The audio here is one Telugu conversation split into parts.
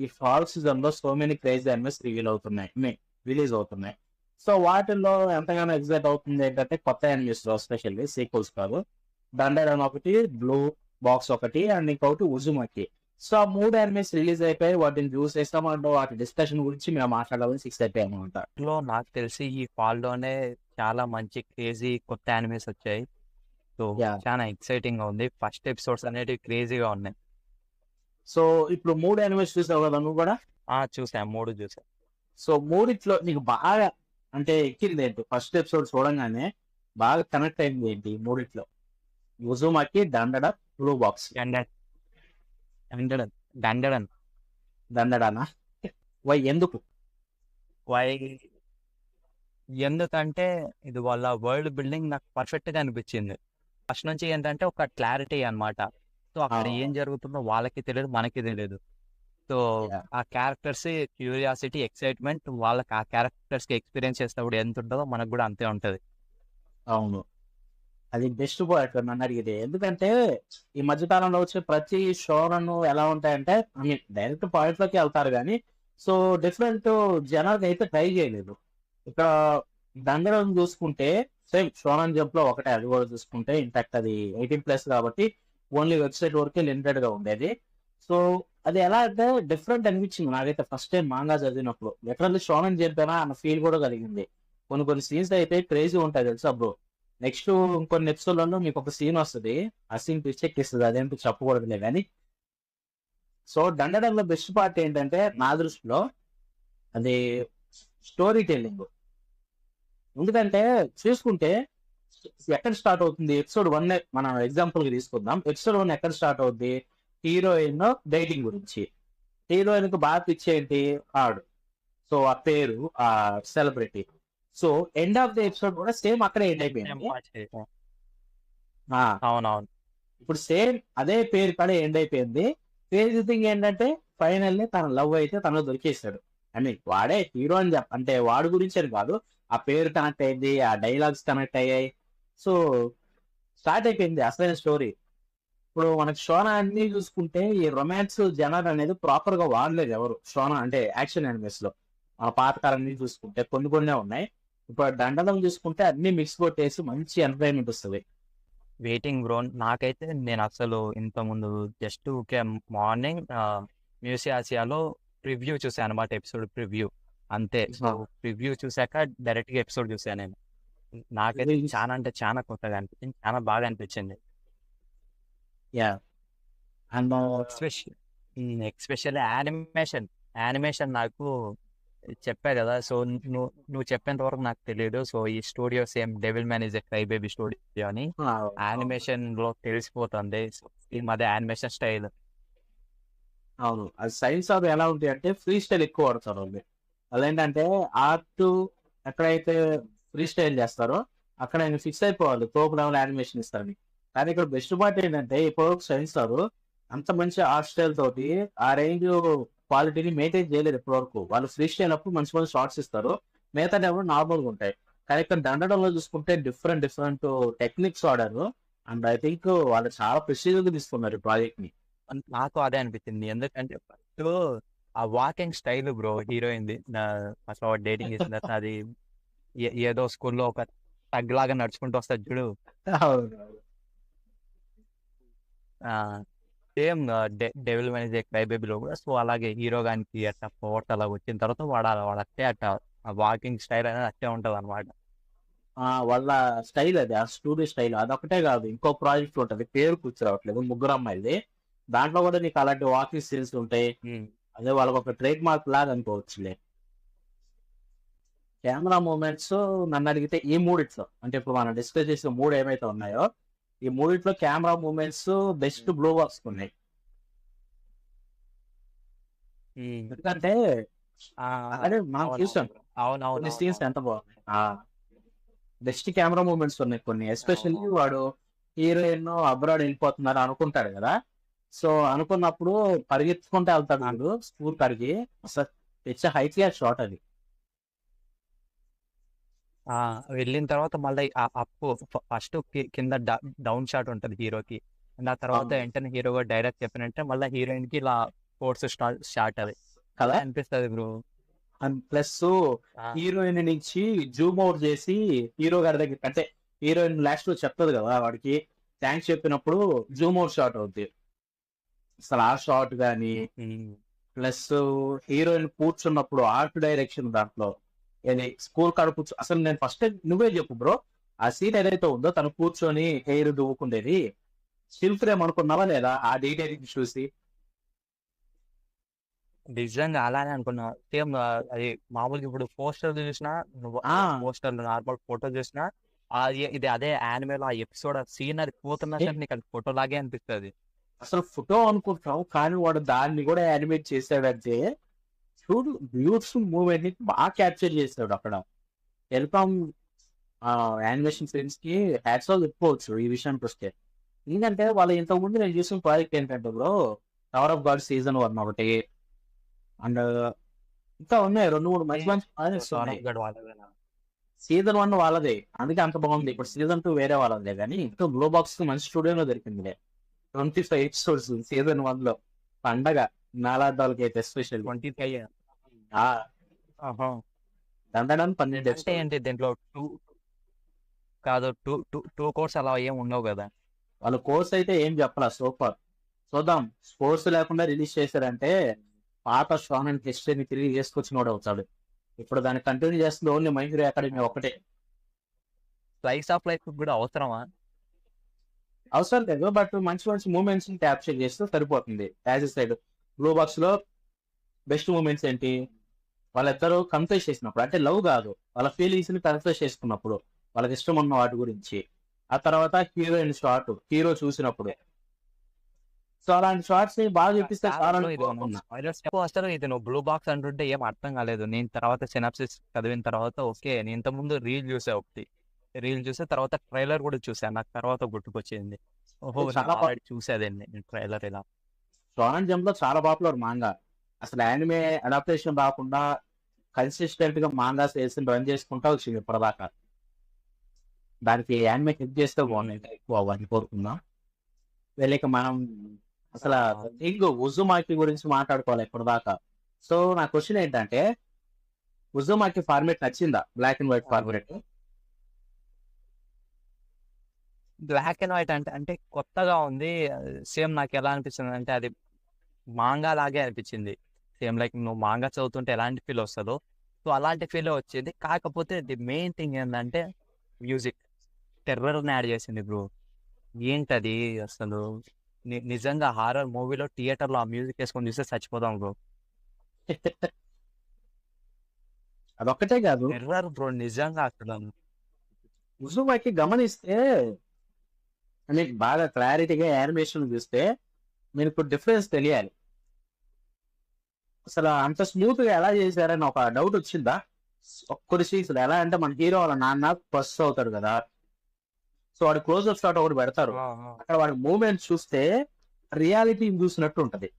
ఈ ఫాల్ సీజన్ లో so many crazy animes release అవుతున్నాయి. సో వాటిల్లో ఎంతగానో ఎగ్జైట్ అవుతుంది ఏంటంటే కొత్త అనిమేస్ ఎస్పెషల్లీ సీక్వెల్స్ కాదు. దండెరన్ ఒకటి, బ్లూ బాక్స్ ఒకటి, అండ్ ఇంకొకటి ఉజుమకి. సో ఆ 3 అనిమేస్ రిలీజ్ అయిపోయి వాటిని చూస్ చేస్తామంటూ వాటి డిస్కషన్ గురించి మేము మాట్లాడాలని ఫిక్స్ అయిపోయాము అనమాట. లో నాకు తెలిసి ఈ ఫాల్ లోనే చాలా మంచి క్రేజీ కొత్త యానిమేస్ వచ్చాయి. So yeah. చాలా ఎక్సైటింగ్ గా ఉంది. ఫస్ట్ ఎపిసోడ్స్ అనేటివి క్రేజీగా ఉన్నాయి. సో ఇప్పుడు 3 అనిమేస్ చూసావు కదా నువ్వు కూడా. చూసాను, 3 చూసాను. సో మూడిట్లో నీకు బాగా అంటే ఎక్కింది ఏంటి? ఫస్ట్ ఎపిసోడ్ చూడంగానే బాగా కనెక్ట్ అయింది ఏంటి మూడిట్లో? ఉజుమకి, దండడ, బ్లూ బాక్స్. డండడన్ దండడానా? వై, ఎందుకు? వై ఎందుకంటే ఇది వాళ్ళ వరల్డ్ బిల్డింగ్ నాకు పర్ఫెక్ట్ గా అనిపించింది. ఫస్ట్ నుంచి ఏంటంటే ఒక క్లారిటీ అన్నమాట. సో అక్కడ ఏం జరుగుతుందో వాళ్ళకి తెలియదు, మనకి తెలియదు. So Yeah. ఆ క్యారెక్టర్స్ క్యూరియాసిటీ, ఎక్సైట్మెంట్, వాళ్ళకి ఆ క్యారెక్టర్స్ కి ఎక్స్పీరియన్స్ చేసినప్పుడు ఎంత ఉంటుందో మనకు కూడా అంతే ఉంటది. అవును, అది బెస్ట్ పాయింట్ నన్ను అడిగితే. ఎందుకంటే ఈ మధ్యకాలంలో వచ్చే ప్రతి షోలను ఎలా ఉంటాయంటే డైరెక్ట్ పాయింట్ లోకి వెళ్తారు కానీ సో డిఫరెంట్ జనాలకి అయితే ట్రై చేయలేదు. ఇక దండలను చూసుకుంటే సేమ్ షోనన్ జంప్ లో ఒకటే, అది కూడా చూసుకుంటే ఇన్ఫాక్ట్ అది 18+ కాబట్టి ఓన్లీ వెబ్సైట్ వరకే లిమిటెడ్ గా ఉండేది. సో అది ఎలా అంటే డిఫరెంట్ అనిపించింది నాకైతే ఫస్ట్ టైం మాంగా చదివినప్పుడు. లిటరల్లీ షోనన్ జంపేనా అన్న ఫీల్ కూడా కలిగింది. కొన్ని సీన్స్ అయితే క్రేజీ ఉంటాయి తెలుసా బ్రో. నెక్స్ట్ ఇంకొన్ని ఎపిసోడ్లలో మీకు ఒక సీన్ వస్తుంది, ఆ సీన్ పిచ్చెక్కిస్తుంది, అదేంటో చెప్పకూడదులే కానీ. సో దండడంలో బెస్ట్ పార్ట్ ఏంటంటే నా దృష్టిలో అది స్టోరీ టెల్లింగ్. ఎందుకంటే చూసుకుంటే ఎక్కడ స్టార్ట్ అవుతుంది? ఎపిసోడ్ 1 మనం ఎగ్జాంపుల్ గా తీసుకుందాం. ఎపిసోడ్ 1 ఎక్కడ స్టార్ట్ అవుద్ది? హీరోయిన్ డేటింగ్ గురించి. హీరోయిన్ కు బాగా పిచ్చి ఏంటి? ఆడు. సో ఆ పేరు ఆ celebrity. So end of the episode కూడా సేమ్ అక్కడే ఎండ్ అయిపోయింది. అవునవును, ఇప్పుడు సేమ్ అదే పేరు కాడ ఎండ్ అయిపోయింది. క్రేజీ థింగ్ ఏంటంటే ఫైనల్లీ తన లవ్ అయితే తనకు దొరికేస్తాడు. ఐ మీన్ వాడే హీరో అని అంటే వాడి గురించి అని కాదు, ఆ పేరు కనెక్ట్ అయింది, ఆ డైలాగ్స్ కనెక్ట్ అయ్యాయి. సో స్టార్ట్ అయిపోయింది అసలైన స్టోరీ. ఇప్పుడు మనకి షోనా అన్ని చూసుకుంటే ఈ రొమాన్స్ జనర్ అనేది ప్రాపర్ గా వాడలేదు ఎవరు. షోనా అంటే యాక్షన్ అనిమేస్ లో మన పాతకాలన్నీ చూసుకుంటే కొన్ని ఉన్నాయి. ఇప్పుడు దండలం చూసుకుంటే అన్ని మిక్స్ కొట్టేసి మంచి ఎంటర్టైన్మెంట్ వస్తుంది. Waiting bro. నాకైతే నేను అసలు ఇంతకుముందు జస్ట్ ఊకే మార్నింగ్ మ్యూజియాసియాలో ప్రివ్యూ చూసాను అనమాట, ఎపిసోడ్ ప్రివ్యూ అంతే. సో ప్రివ్యూ చూసాక డైరెక్ట్ గా ఎపిసోడ్ చూసాను నేను. నాకైతే చాలా అంటే చాలా కొత్తగా అనిపించింది, చాలా బాగా అనిపించింది. యా. అండ్ ఎక్స్పెషల్లీ యానిమేషన్ నాకు చెప్పా కదా. సో నువ్వు చెప్పేంత వరకు నాకు తెలియదు. సో ఈ studio same devil man is a cry baby studio అని యానిమేషన్ లో తెలిసిపోతుంది. ఈ మధ్య యానిమేషన్ స్టైల్. అవును, అది సైన్స్ ఆఫ్ ఎలా ఉంటాయి అంటే ఫ్రీ స్టైల్ ఎక్కువ వాడతారు వాళ్ళు. అదేంటంటే ఆర్ట్ ఎక్కడైతే ఫ్రీ స్టైల్ చేస్తారో అక్కడ ఆయన ఫిక్స్ అయిపోవాలి, తోపు లెవెల్ యానిమేషన్ ఇస్తారని. కానీ ఇక్కడ బెస్ట్ పార్ట్ ఏంటంటే ఇప్పుడు సైన్స్ వారు అంత మంచి ఆర్ట్ స్టైల్ తోటి ఆ రేంజ్ క్వాలిటీని మెయింటైన్ చేయలేదు ఇప్పటి వరకు. వాళ్ళు ఫ్రీ స్టైల్ అప్పుడు మంచి మంచి షార్ట్స్ ఇస్తారు, మిగతా ఎవరు నార్మల్ గా ఉంటాయి. కానీ ఇక్కడ దండడంలో చూసుకుంటే డిఫరెంట్ టెక్నిక్స్ వాడారు. అండ్ ఐ థింక్ వాళ్ళు చాలా ప్రెసిజ్ గా తీసుకున్నారు ఈ ప్రాజెక్ట్ ని. నాకు అదే అనిపించింది. ఎందుకంటే ఫస్ట్ ఆ walking style bro heroine the, అసలు డేటింగ్ చేసిన తర్వాత అది ఏదో స్కూల్లో ఒక టగ్ లాగా నడుచుకుంటూ వస్తుంది చూడు. Same devil man is a cry బేబీలో కూడా సో అలాగే హీరో గానికి అట్లా పవర్స్ అలా వచ్చిన తర్వాత వాడు అట్టే అట్లా వాకింగ్ స్టైల్ అనేది అట్టే ఉంటది అనమాట. వాళ్ళ స్టైల్ అది, ఆ స్టూడియో స్టైల్. అదొకటే కాదు, ఇంకో ప్రాజెక్ట్ ఉంటది, పేరు కూర్చోరావట్లేదు, ముగ్గురు అమ్మాయిది. దాంట్లో కూడా నీకు అలాంటి వాకింగ్ సీన్స్ ఉంటాయి. అదే వాళ్ళకి ఒక ట్రేడ్ మార్క్ లాగా అనుకోవచ్చులే. కెమెరా మూమెంట్స్ నన్ను అడిగితే ఈ మూడిట్లో, అంటే ఇప్పుడు మనం డిస్కస్ చేసిన 3 ఏమైతే ఉన్నాయో ఈ మూడిట్లో camera moments best blue box ఉన్నాయి. ఎందుకంటే అదే మనం చూసాం కొన్ని సీన్స్ ఎంత బాగున్నాయి. బెస్ట్ కెమెరా మూమెంట్స్ ఉన్నాయి కొన్ని. ఎస్పెషల్లీ వాడు హీరోయిన్ అబ్రాడ్ వెళ్ళిపోతున్నారు అనుకుంటాడు కదా. సో అనుకున్నప్పుడు పరిగెత్తుకుంటూ వెళ్తాడు వాడు స్కూల్ కాడికి. అసలు తెచ్చే హైట్ షాట్ అది. వెళ్ళిన తర్వాత మళ్ళీ అప్పు ఫస్ట్ కింద డౌన్ షాట్ ఉంటది హీరోకి. ఆ తర్వాత వెంటనే హీరో డైరెక్ట్ చెప్పినట్టే మళ్ళీ హీరోయిన్ కి ఇలా ఫోర్స్ స్టార్ట్ అది. కదా అనిపిస్తుంది బ్రో. ప్లస్ హీరోయిన్ నుంచి జూమ్ అవుట్ చేసి హీరో గారి దగ్గర అంటే హీరోయిన్ లాస్ట్ లో చెప్తుంది కదా వాడికి థ్యాంక్స్ చెప్పినప్పుడు జూమ్ అవుట్ షాట్ అవుద్ది. అసలు ఆ షాట్ గానీ ప్లస్ హీరోయిన్ కూర్చున్నప్పుడు ఆర్ట్ డైరెక్షన్ దాంట్లో ఏది స్కూల్ కాడ అసలు నేను ఫస్ట్ టైం నువ్వే చెప్పు బ్రో ఆ సీన్ ఏదైతే ఉందో తను కూర్చొని హెయిర్ దువ్వుకుండేది స్టిల్ ఫ్రేమ్ అనుకున్నావా లేదా ఆ డీటెయిలింగ్ చూసి? నిజంగా అలానే అనుకున్నా. సేమ్ అది మామూలుగా ఇప్పుడు పోస్టర్లు చూసినా, నువ్వు ఆ పోస్టర్లు నార్మల్ ఫోటో చూసినా, అది ఇది అదే యానిమేలో ఆ ఎపిసోడ్ సీన్ అది పోతున్నా ఏ, సరే నీకు అది ఫోటో లాగే అనిపిస్తుంది. అసలు ఫోటో అనుకుంటాం కానీ వాడు దాన్ని కూడా యానిమేట్ చేశాడంటే చూడు బ్యూటిఫుల్ మూమెంట్ ని బాగా క్యాప్చర్ చేశాడు అక్కడ. టెలికామ్ యానిమేషన్ ఫ్రెండ్స్ కి హ్యాట్స్ ఆఫ్ చెప్పుకోవచ్చు ఈ విషయానికి వస్తే. ఎందుకంటే వాళ్ళు ఇంతకు ముందు నేను చూసిన ప్రాజెక్ట్ ఏంటంటే bro tower of God season 1 ఒకటి అండ్ ఇంకా ఉన్నాయి 2-3 మంచి మంచి ప్రాజెక్ట్స్ ఉన్నాయి. సీజన్ 1 వాళ్ళదే అందుకే అంత బాగుంది. ఇప్పుడు సీజన్ 2 వేరే వాళ్ళదే కానీ ఇంకా గ్లో బాక్స్ మంచి స్టూడియోలో దొరికింది. 25 ఎపిసోడ్స్ సీజన్ 1 లో పండగ నాలాదాలకి అయితే ఎస్పెషల్ 25 దండడం 12 అంటే ఎపిసోడ్. ఏంటి దీంట్లో కాదు టూ కోర్స్ అలా ఏం ఉండవు కదా. వాళ్ళ కోర్స్ అయితే ఏం చెప్పాల సూపర్. చూద్దాం స్పోర్ట్స్ లేకుండా రిలీజ్ చేశారంటే పాత స్ట్రాంగ్ అండ్ హిస్టరీని తిరిగి చేసుకొచ్చినోడు అవుతాడు. ఇప్పుడు దాన్ని కంటిన్యూ చేస్తుంది ఓన్లీ మైండ్ అకాడమీ ఒకటే. స్లైస్ ఆఫ్ లైఫ్ కూడా అవసరమా? అవసరం లేదు బట్ మంచి మంచి మూమెంట్స్ ని క్యాప్చర్ చేస్తే సరిపోతుంది. As a side blue box లో బెస్ట్ మూమెంట్స్ ఏంటి వాళ్ళిద్దరూ కన్ఫ్యూజ్ చేసినప్పుడు అంటే లవ్ కాదు వాళ్ళ ఫీలింగ్స్ ని కన్ఫ్యూజ్ చేసుకున్నప్పుడు వాళ్ళకి ఇష్టం ఉన్న వాటి గురించి. ఆ తర్వాత హీరోయిన్ షార్ట్ హీరో చూసినప్పుడు సో అలాంటి షార్ట్స్ ని బాగా చూపిస్తే చాలా ఇది అసలు ఇది నువ్వు బ్లూ బాక్స్ అంటుంటే ఏం అర్థం కాలేదు. నేను తర్వాత సినాప్సిస్ చదివిన తర్వాత ఓకే నేను ఇంతకుముందు రీల్ చూసా, ఒకటి రీల్ చూసే తర్వాత ట్రైలర్ కూడా చూసా. నాకు తర్వాత గుర్తుకొచ్చింది ఓహో చాలా ఆల్రెడీ చూసేదండి నేను ట్రైలర్ ఇలా. షోనన్ జంప్ లో చాలా పాపులర్ మాంగా. అసలు యానిమే అడాప్టేషన్ రాకుండా కన్సిస్టెంట్ గా మాంగా సేల్స్ రన్ చేసుకుంటా వచ్చింది ఇప్పటిదాకా. దానికి యానిమే హెల్ప్ చేస్తే బాగుంది ఎక్కువ అవన్నీ కోరుకుందాం. వెళ్ళక మనం అసలు ఇంకో ఉజుమాకి గురించి మాట్లాడుకోవాలి ఇప్పటిదాకా. సో నా క్వశ్చన్ ఏంటంటే ఉజుమాకి ఫార్మేట్ నచ్చిందా? Black and white format. Black and white అంటే అంటే కొత్తగా ఉంది. సేమ్ నాకు ఎలా అనిపిస్తుంది అంటే అది మాంగా లాగే అనిపించింది. సేమ్ లైక్ నువ్వు మాంగా చదువుతుంటే ఎలాంటి ఫీల్ వస్తుందో సో అలాంటి ఫీల్ వచ్చింది. కాకపోతే ది మెయిన్ థింగ్ ఏంటంటే మ్యూజిక్ టెర్రర్ని యాడ్ చేసింది బ్రో. ఏంటది అసలు నిజంగా హారర్ మూవీలో థియేటర్లో ఆ మ్యూజిక్ వేసుకొని చూస్తే చచ్చిపోదాం బ్రో. అదొక్కటే కాదు టెర్రర్ బ్రో నిజంగా అసలు. ఉజుమాకి గమనిస్తే మీకు బాగా క్లారిటీగా యానిమేషన్ చూస్తే మీకు డిఫరెన్స్ తెలియాలి. అసలు అంత స్మూత్ గా ఎలా చేశారని ఒక డౌట్ వచ్చిందా? కొన్ని సీన్స్ ఎలా అంటే మన హీరో వాళ్ళ నాన్న బస్ అవుతాడు కదా సో వాడు క్లోజ్అప్ షాట్ ఒకటి పెడతారు. అక్కడ వాడి మూమెంట్ చూస్తే రియాలిటీ చూసినట్టు ఉంటది.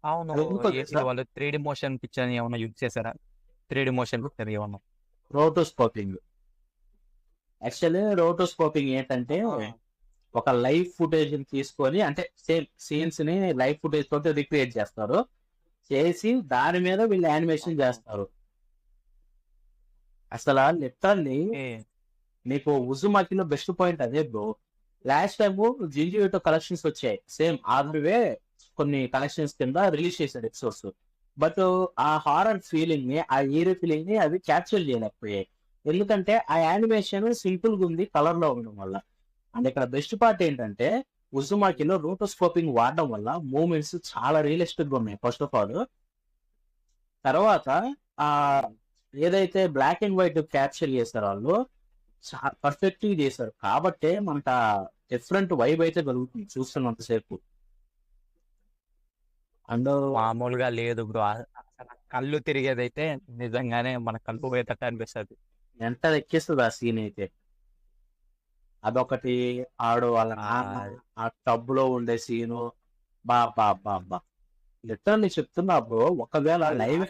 అవును అది ఎందుకో తెలుసా? వాళ్ళు 3D మోషన్ పిక్చర్ ఏమన్నా యూజ్ చేశారా? 3D మోషన్ పిక్చర్ ఏమన్నా? రోటోస్కోపింగ్. యాక్చువల్లీ రోటోస్కోపింగ్ ఏంటంటే ఒక లైవ్ ఫుటేజ్ తీసుకొని అంటే సేమ్ సీన్స్ ని లైవ్ ఫుటేజ్ తోటి రిక్రియేట్ చేస్తారు. చేసి దాని మీద వీళ్ళు యానిమేషన్ చేస్తారు. అసలు లిటరల్లీ నీకు ఉజుమాకిలో బెస్ట్ పాయింట్ అదే బ్రో. లాస్ట్ టైం జింజివిటో కలెక్షన్స్ వచ్చాయి సేమ్ ఆర్వే కొన్ని కలెక్షన్స్ కింద రిలీజ్ చేశాడు ఎపిసోడ్స్. బట్ ఆ హారర్ ఫీలింగ్ ని ఆ ఈరీ ఫీలింగ్ ని అవి క్యాప్చర్ చేయలేకపోయాయి. ఎందుకంటే ఆ యానిమేషన్ సింపుల్ గా ఉంది కలర్ లో ఉండడం వల్ల. అండ్ ఇక్కడ బెస్ట్ పార్ట్ ఏంటంటే ఉజుమాకిలో రోటోస్కోపింగ్ వాడడం వల్ల మూమెంట్స్ చాలా రియలిస్టిక్ గా ఉన్నాయి ఫస్ట్ ఆఫ్ ఆల్. తర్వాత ఆ ఏదైతే బ్లాక్ అండ్ వైట్ క్యాప్చర్ చేస్తారో వాళ్ళు పర్ఫెక్ట్ గా చేశారు కాబట్టి మనకు డిఫరెంట్ వైబ్ అయితే కలుగుతుంది చూస్తున్నంతసేపు. అండ్ మామూలుగా లేదు బ్రో. కళ్ళు తిరిగేదైతే నిజంగానే మన కళ్ళు పోయేటట్టు అనిపిస్తుంది. ఎంత ఎక్కిస్తుంది ఆ సీన్ అయితే. అదొకటి ఆడు వాళ్ళ నాన్న ఆ టబ్ లో ఉండే సీను బా బా బా బా లిటరల్లీ చెప్తున్నా బ్రో. ఒకవేళ లైవ్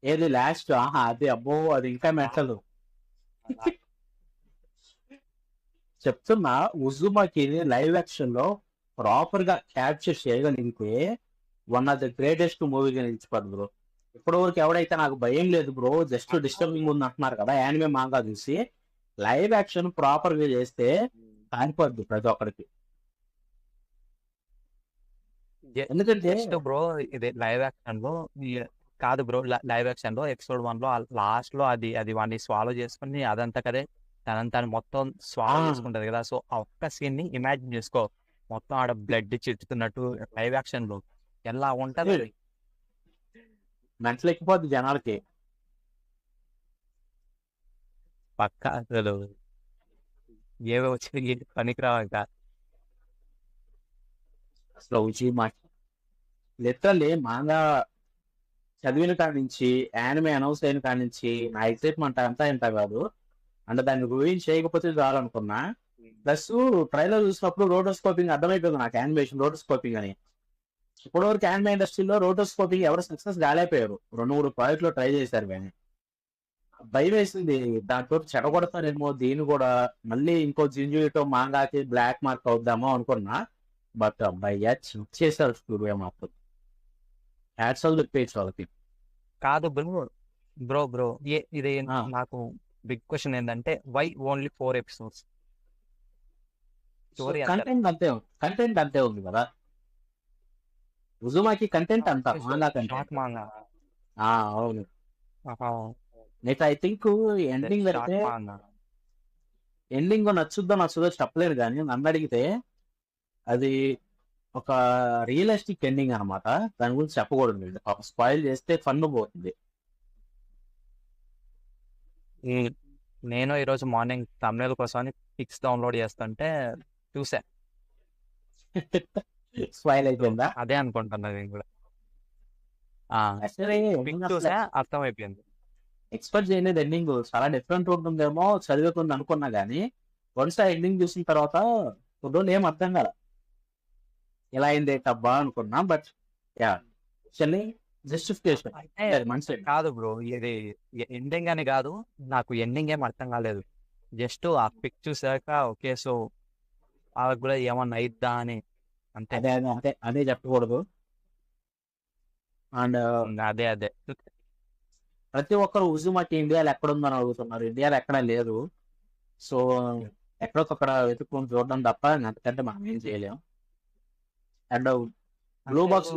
ఏది లాస్ట్ అది అబ్బో అది ఇంకా మెట్టలు చెప్తున్నా. ఉజుమాకి లైవ్ యాక్షన్ లో ప్రాపర్ గా క్యాప్చర్ చేయగలిగితే వన్ ఆఫ్ ద గ్రేటెస్ట్ మూవీగా నిలిచిపోద్ది బ్రో. ఇప్పటివరకు ఎవడైతే నాకు భయం లేదు బ్రో, జస్ట్ డిస్టర్బింగ్ ఉంది అంటున్నారు కదా యానిమే మాంగా చూసి, లైవ్ యాక్షన్ ప్రాపర్ గా చేస్తే కానిపోద్ది ప్రతి ఒక్కరికి. ఎందుకంటే జస్ట్ బ్రో ఇది లైవ్ యాక్షన్ లో కాదు బ్రో, లైవ్ యాక్షన్ లో ఎపిసోడ్ 1 లో లాస్ట్ లో అది వాడిని స్వాలో చేసుకుని అదంతా కదే తనంతా మొత్తం స్వాలో చేసుకుంటది కదా. సో ఆ ఒక్క సీన్ ని ఇమాజిన్ చేసుకో, మొత్తం ఆడ బ్లడ్ చిట్టుతున్నట్టు లైవ్ యాక్షన్ లో ఎలా ఉంటది అది. మెంటల్ ఎక్కిపోద్ది జనాలకి. పక్క అసలు ఏవో వచ్చి పనికిరావు ఇంకా. అసలు లిటరల్లీ మాంగా చదివిన కాడి నుంచి యానిమే అనౌన్స్ అయిన కాడి నుంచి నా ఎక్సైట్మెంట్ అంతా ఇంత కాదు. అంటే దాన్ని రూయిన్ చేయకపోతే చాలనుకున్నా. ప్లస్ ట్రైలర్ చూసినప్పుడు రోటోస్కోపింగ్ అర్థమైపోయింది నాకు, యానిమేషన్ రోటోస్కోపింగ్ అని. ఇప్పటివరకు యానిమే ఇండస్ట్రీలో రోటోస్కోపింగ్ ఎవరు సక్సెస్ కాలేకపోయారు. 2-3 ప్రాజెక్టులు ట్రై చేశారు కానీ భయం వేసింది దాంతో చెడగొడతారేమో దీన్ని కూడా, మళ్ళీ ఇంకో జింజుతో మాంగాకి బ్లాక్ మార్క్ అవుద్దామో అనుకున్నా. బట్ అబ్బాయ్యా చేశారు స్టూడియో మాత్రం. హ్యాట్స్ ఆఫ్ ది పేజ్ వాళ్ళకి. కాదు బ్రో ఇది నాకు బిగ్ క్వశ్చన్ ఏంటంటే why only 4 episodes? Story content అంతే ఉంది కదా ఉజుమాకి, కంటెంట్ అంతా మాంగా కంటెంట్. అవును. నెక్స్ట్ ఐ థింక్ ఎండింగ్ అయితే ఎండింగ్ నచ్చుదో చెప్పలేను కానీ నన్ను అడిగితే అది ఒక రియలిస్టిక్ ఎండింగ్ అనమాట. దాని గురించి చెప్పకూడదు, స్పాయిల్ చేస్తే ఫన్ పోతుంది. నేను ఈరోజు మార్నింగ్ thumbnail కోసం పిక్స్ డౌన్లోడ్ చేస్తుంటే చూసా, స్పాయిల్ అయిపోయిందా? అదే అనుకుంటున్నా నేను కూడా. చూసా అర్థమైపోయింది. ఎక్స్పెక్ట్ చేయలేదు ఎండింగ్ చాలా డిఫరెంట్ ఉంటుందేమో చదివేకుంది అనుకున్నా కానీ వన్స్ ఆ ఎండింగ్ చూసిన తర్వాత ఫుడ్ ఏం అర్థం కాల, ఎలా అయింది టబ్బా అనుకున్నా. బట్ జస్టిఫికేషన్ కాదు బ్రో, ఇది ఎండింగ్ అని కాదు, నాకు ఎండింగ్ ఏం అర్థం కాలేదు. జస్ట్ ఆ పిక్ చూసాక ఓకే సో వాళ్ళకి కూడా ఏమన్నా అయిద్దా అని అంతే. అదే చెప్పకూడదు. అండ్ అదే ప్రతి ఒక్కరు ఉజుమాకి ఇండియాలో ఎక్కడుందని అడుగుతున్నారు. ఇండియాలో ఎక్కడా లేదు. సో ఎక్కడొక్కడ వెతుక్కొని చూడడం తప్ప అంతకంటే మనం ఏం చేయలేం. అండ్ బ్లూ బాక్స్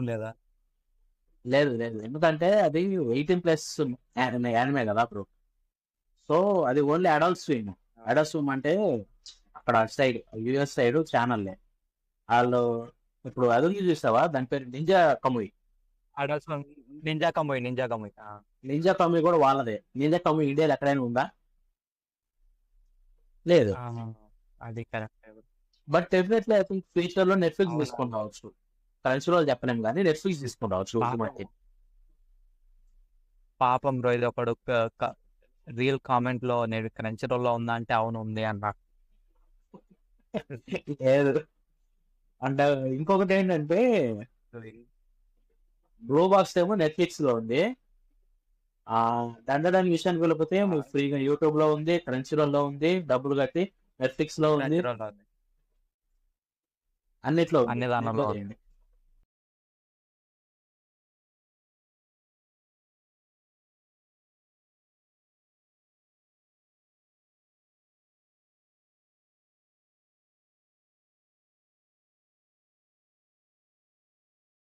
లేదా? లేదు, ఎందుకంటే అది 18+ యానిమే కదా బ్రో. సో అది only adult swim. Adult swim అంటే అక్కడ సైడ్ యుఎస్ సైడ్ ఛానల్లే వాళ్ళు. ఇప్పుడు అది చూస్తావా, దాని పేరు నింజా కముయ్. నింజా కముయ్ కూడా వాళ్ళదే. నింజా కముయ్ ఇండియాలో ఎక్కడైనా ఉందా? లేదు. అది correct. But definitely I think future లో నెట్ఫ్లిక్స్ తీసుకొని రావచ్చు. కరెన్సీ రోజు చెప్పలేము కానీ నెట్ఫ్లిక్స్ తీసుకొని రావచ్చు. పాపం బ్రో, ఇది ఒకడు రియల్ కామెంట్ లో నేను క్రంచీ రోల్ లో ఉందా అంటే అవును ఉంది అన్నా. అంటే ఇంకొకటి ఏంటంటే బ్లూ బాక్స్ ఏమో నెట్ఫ్లిక్స్ లో ఉంది. దాని విషయానికి వెళ్ళిపోతే మీకు ఫ్రీగా యూట్యూబ్ లో ఉంది, క్రంచీ రోల్ లో ఉంది, డబ్బులు కట్టి నెట్ఫ్లిక్స్ లో ఉంది, అన్నిట్లో అన్ని దానిలో ఉంది.